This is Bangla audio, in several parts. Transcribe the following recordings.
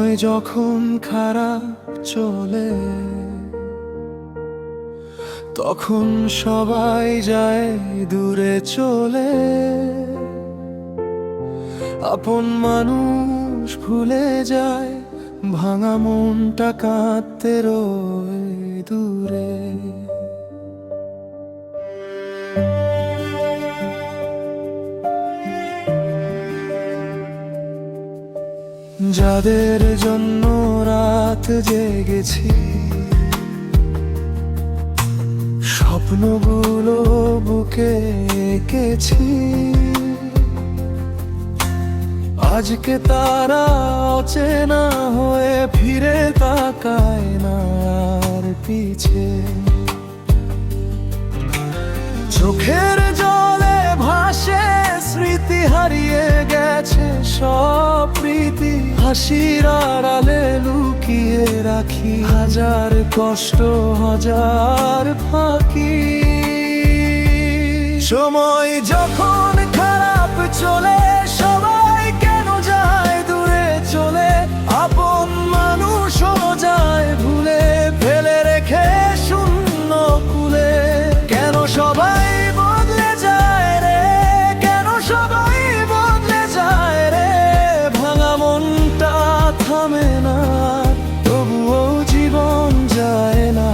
সময় যখন খারাপ চলে তখন সবাই যায় দূরে চলে, আপন মানুষ ভুলে যায়, ভাঙা মনটা কাঁদতে রয় দূরে। যাদের জন্য রাত জেগেছি, স্বপ্নগুলো বুকে এঁকেছি, আজকে তারা অচেনা হয়ে ফিরে তাকায় না আর পিছে। চোখের জলে ভাসে স্মৃতি, হারিয়ে গেছে সব প্রীতি, হাসির আড়ালে লুকিয়ে রাখি হাজার কষ্ট, হাজার ফাঁকি। সময় যখন খারাপ চলে সবাই কেন যায় দূরে চলে, আপন মানুষও যায় ভুলে, ফেলে রেখে শূন্য কুলে। কেন সবাই বদলে যায় রে, কেন সবাই বদলে যায় রে, ভাঙা মনটা থামে না, তবুও জীবন যায় না।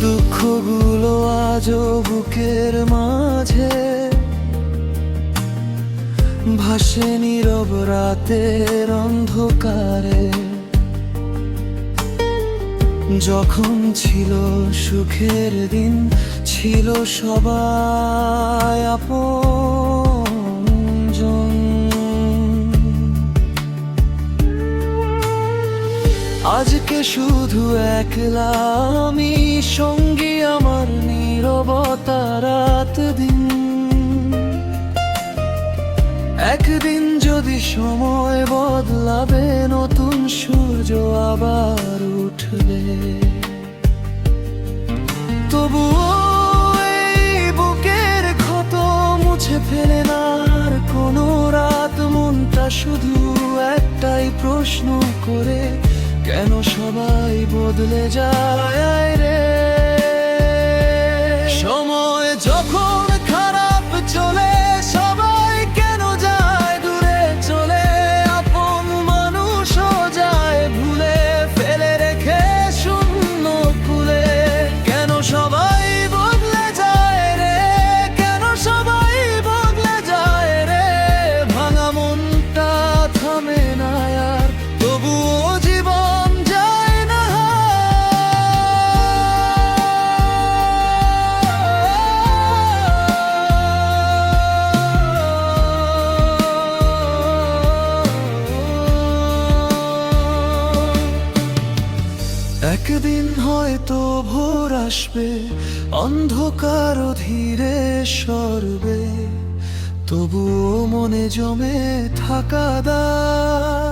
দুঃখগুলো আজও বুকের মাঝে ভাসে নীরব রাতের অন্ধকারে। যখন ছিল সুখের দিন ছিল সবাই আপনজন, আজকে শুধু একলা আমি, সঙ্গী আমার নীরবতা রাত দিন। একদিন যদি সময় বদলাবে, নতুন সূর্য আবার উঠবে, তবুও এই বুকের ক্ষত মুছে ফেলে না আর কোনো রাত। মনটা শুধু একটাই প্রশ্ন করে, কেন সবাই বদলে যায় রে। সময় যখন খারাপ চলে সবাই কেন যায় দূরে চলে, আপন মানুষও যায় ভুলে, ফেলে রেখে শূন্য কুলে। কেন সবাই বদলে যায় রে, কেন সবাই বদলে যায় রে, ভাঙা মনটা থামে না আর, তবুও জীবন যায় না। একদিন হয়তো ভোর আসবে, অন্ধকার ধীরে সরবে, তবুও মনে জমে থাকা দাগ